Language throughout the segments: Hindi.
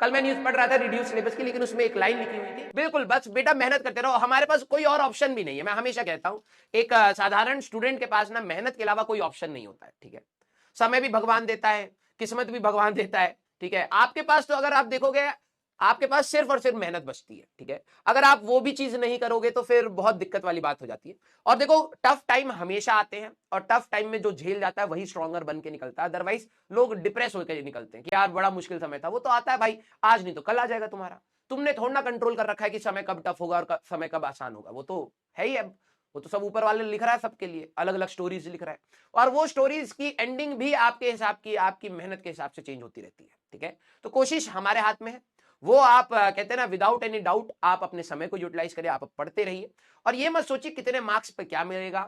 कल मैं न्यूज पढ़ रहा था रिड्यूस सिलेबस की, लेकिन उसमें एक लाइन लिखी हुई थी, बिल्कुल बस बेटा मेहनत करते रहो, हमारे पास कोई और ऑप्शन भी नहीं है। मैं हमेशा कहता हूं एक साधारण स्टूडेंट के पास ना मेहनत के अलावा कोई ऑप्शन नहीं होता है, ठीक है। समय भी भगवान देता है, किस्मत भी भगवान देता है, ठीक है। आपके पास तो अगर आप देखोगे आपके पास सिर्फ और सिर्फ मेहनत बचती है, ठीक है। अगर आप वो भी चीज नहीं करोगे तो फिर बहुत दिक्कत वाली बात हो जाती है। और देखो टफ टाइम हमेशा आते हैं, और टफ टाइम में जो झेल जाता है वही स्ट्रॉन्गर बन के निकलता है। अदरवाइज लोग डिप्रेस होकर निकलते हैं कि यार बड़ा मुश्किल समय था, वो तो आता है भाई, आज नहीं तो कल आ जाएगा तुम्हारा। तुमने थोड़ा ना कंट्रोल कर रखा है कि समय कब टफ होगा और समय कब आसान होगा, वो तो है ही। अब वो तो सब ऊपर वाले लिख रहा है, सबके लिए अलग अलग स्टोरीज लिख रहा है, और वो स्टोरीज की एंडिंग भी आपके हिसाब की, आपकी मेहनत के हिसाब से चेंज होती रहती है, ठीक है। तो कोशिश हमारे हाथ में है, वो आप कहते हैं ना विदाउट एनी डाउट आप अपने समय को यूटिलाइज करिए, आप पढ़ते रहिए, और ये मत सोचिए कितने मार्क्स पे क्या मिलेगा,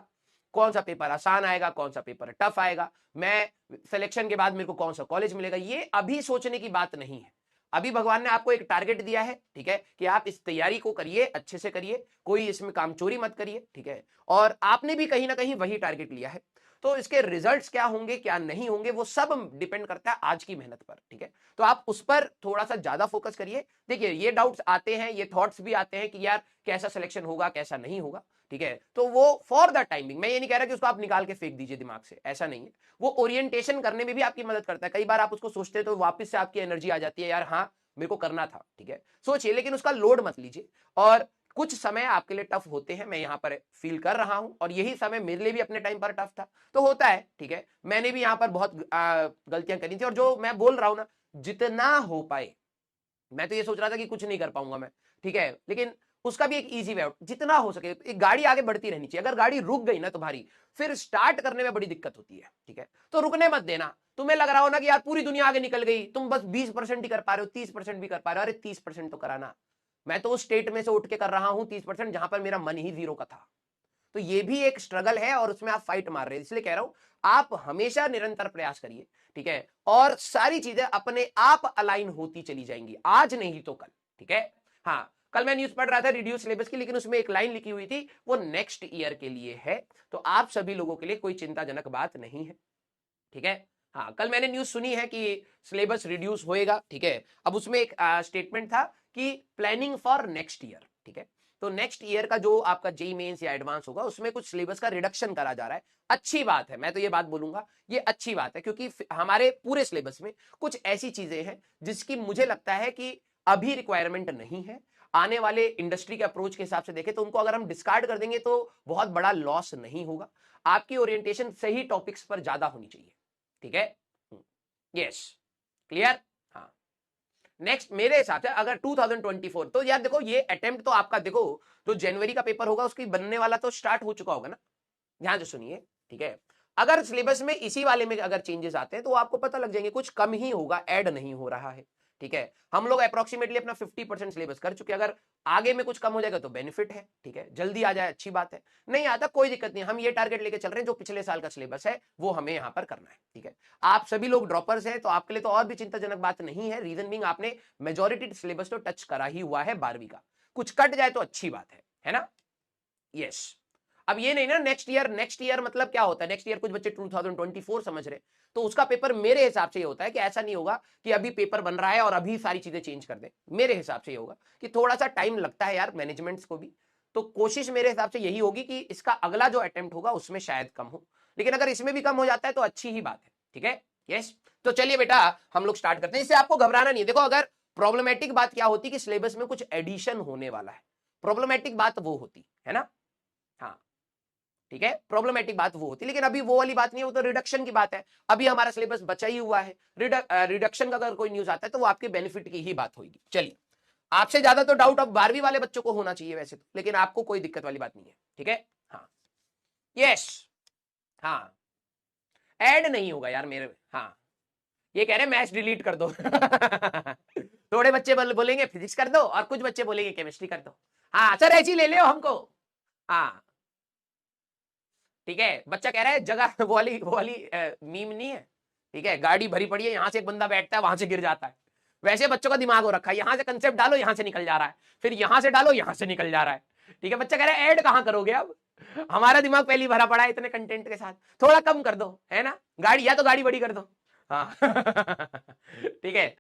कौन सा पेपर आसान आएगा, कौन सा पेपर टफ आएगा, मैं सिलेक्शन के बाद मेरे को कौन सा कॉलेज मिलेगा, ये अभी सोचने की बात नहीं है। अभी भगवान ने आपको एक टारगेट दिया है, ठीक है, कि आप इस तैयारी को करिए, अच्छे से करिए, कोई इसमें कामचोरी मत करिए, ठीक है। और आपने भी कहीं ना कहीं वही टारगेट लिया है, तो इसके रिजल्ट्स क्या होंगे क्या नहीं होंगे वो सब डिपेंड करता है आज की मेहनत पर, ठीक है। तो आप उस पर थोड़ा सा ज्यादा फोकस करिए। देखिए ये डाउट्स आते हैं, ये थॉट्स भी आते हैं कि यार कैसा सिलेक्शन होगा कैसा नहीं होगा, ठीक है। तो वो फॉर द टाइमिंग, मैं ये नहीं कह रहा कि उसको आप निकाल के फेंक दीजिए दिमाग से, ऐसा नहीं है। वो ओरिएंटेशन करने में भी आपकी मदद करता है। कई बार आप उसको सोचते हैं तो वापस से आपकी एनर्जी आ जाती है, यार हाँ मेरे को करना था, ठीक है। सोचिए, लेकिन उसका लोड मत लीजिए। और कुछ समय आपके लिए टफ होते हैं, मैं यहां पर फील कर रहा हूं, और यही समय मेरे लिए भी अपने टाइम पर टफ था, तो होता है, ठीक है। मैंने भी यहां पर बहुत गलतियां करी थी, और जो मैं बोल रहा हूं ना, जितना हो पाए, मैं तो ये सोच रहा था कि कुछ नहीं कर पाऊंगा मैं, ठीक है, लेकिन उसका भी एक इजी वे आउट, जितना हो सके एक गाड़ी आगे बढ़ती रहनी चाहिए। अगर गाड़ी रुक गई ना तुम्हारी, फिर स्टार्ट करने में बड़ी दिक्कत होती है, ठीक है। तो रुकने मत देना। तुम्हें लग रहा हो ना कि यार पूरी दुनिया आगे निकल गई, तुम बस 20% ही कर पा रहे हो, 30% भी कर पा रहे हो, अरे 30% तो कराना। मैं तो उस स्टेट में से उठ के कर रहा हूं 30%, जहां पर मेरा मन ही जीरो का था। तो ये भी एक स्ट्रगल है, और उसमें आप फाइट मार रहे हैं, इसलिए कह रहा हूं आप हमेशा निरंतर प्रयास करिए, ठीक है। और सारी चीजें अपने आप अलाइन होती चली जाएंगी, आज नहीं तो कल, ठीक है। हाँ, कल मैं न्यूज पढ़ रहा था रिड्यूस सिलेबस की, लेकिन उसमें एक लाइन लिखी हुई थी, वो नेक्स्ट ईयर के लिए है, तो आप सभी लोगों के लिए कोई चिंताजनक बात नहीं है, ठीक है। हाँ, कल मैंने न्यूज सुनी है कि सिलेबस रिड्यूस होएगा, ठीक है। अब उसमें एक स्टेटमेंट था कि प्लानिंग फॉर नेक्स्ट ईयर, ठीक है। तो नेक्स्ट ईयर का जो आपका जेई मेंस या एडवांस होगा, उसमें कुछ सिलेबस का रिडक्शन करा जा रहा है। अच्छी बात है, मैं तो ये बात बोलूंगा, ये अच्छी बात है, क्योंकि हमारे पूरे सिलेबस में कुछ ऐसी चीजें हैं जिसकी मुझे लगता है कि अभी रिक्वायरमेंट नहीं है। आने वाले इंडस्ट्री के अप्रोच के हिसाब से देखें तो उनको अगर हम डिस्कार्ड कर देंगे तो बहुत बड़ा लॉस नहीं होगा। आपकी ओरिएंटेशन सही टॉपिक्स पर ज्यादा होनी चाहिए, ठीक है। Yes, clear. हाँ, नेक्स्ट मेरे हिसाब से अगर 2024, तो यार देखो ये अटेम्प्ट तो आपका, देखो जो जनवरी का पेपर होगा उसकी बनने वाला तो स्टार्ट हो चुका होगा ना। ध्यान से सुनिए, ठीक है। अगर सिलेबस में इसी वाले में अगर चेंजेस आते हैं तो आपको पता लग जाएंगे, कुछ कम ही होगा, ऐड नहीं हो रहा है, ठीक है। हम लोग अप्रोक्सीमेटली अपना 50% सिलेबस कर चुके हैं। अगर आगे में कुछ कम हो जाएगा तो बेनिफिट है, ठीक है। जल्दी आ जाए अच्छी बात है, नहीं आता कोई दिक्कत नहीं। हम ये टारगेट लेके चल रहे हैं, जो पिछले साल का सिलेबस है वो हमें यहां पर करना है, ठीक है। आप सभी लोग ड्रॉपर्स हैं तो आपके लिए तो और भी चिंताजनक बात नहीं है। रीजन बीइंग आपने मेजोरिटी सिलेबस तो टच करा ही हुआ है 12वीं का, कुछ कट जाए तो अच्छी बात है ना। यस, अब ये नहीं ना नेक्स्ट ईयर मतलब क्या होता है, नेक्स्ट ईयर कुछ बच्चे 2024 समझ रहे, तो उसका पेपर मेरे हिसाब से ये होता है कि ऐसा नहीं होगा कि अभी पेपर बन रहा है और अभी सारी चीजें चेंज कर दे। मेरे हिसाब से ये होगा कि थोड़ा सा टाइम लगता है यार मैनेजमेंट्स को भी, तो कोशिश मेरे हिसाब से यही होगी कि इसका अगला जो अटेम्प्ट होगा उसमें शायद कम हो, लेकिन अगर इसमें भी कम हो जाता है तो अच्छी ही बात है, ठीक है। यस, तो चलिए बेटा हम लोग स्टार्ट करते हैं। इससे आपको घबराना नहीं है। देखो अगर प्रॉब्लमेटिक बात क्या होती कि सिलेबस में कुछ एडिशन होने वाला है, प्रॉब्लमेटिक बात वो होती है ना। हाँ, ठीक है, प्रॉब्लमेटिक बात वो होती, लेकिन अभी वो वाली बात नहीं है, वो तो रिडक्शन की बात है। अभी हमारा सिलेबस बचा ही हुआ है। रिडक्शन का अगर कोई न्यूज आता है तो वो आपके बेनिफिट की ही बात होगी। चलिए, आपसे ज्यादा तो डाउट अब 12वीं वाले बच्चों को होना चाहिए वैसे तो, लेकिन आपको कोई दिक्कत वाली बात नहीं है, ठीक है। हाँ, यस, हाँ, ऐड नहीं होगा यार मेरे। हाँ, ये कह रहे मैथ्स डिलीट कर दो थोड़े बच्चे बोलेंगे फिजिक्स कर दो और कुछ बच्चे बोलेंगे केमिस्ट्री कर दो। हाँ सर, ऐसी ले लो हमको। हाँ, ठीक है, बच्चा कह रहा है जगह वो वाली मीम नहीं है, ठीक है, गाड़ी भरी पड़ी है, यहां से एक बंदा बैठता है वहां से गिर जाता है। वैसे बच्चों का दिमाग हो रखा है, यहां से कंसेप्ट डालो यहां से निकल जा रहा है, फिर यहां से डालो यहां से निकल जा रहा है, ठीक है। बच्चा कह रहा है ऐड कहां करोगे अब, हमारा दिमाग पहले भरा पड़ा है इतने कंटेंट के साथ, थोड़ा कम कर दो, है ना। गाड़ी या तो गाड़ी बड़ी कर दो। हाँ ठीक है,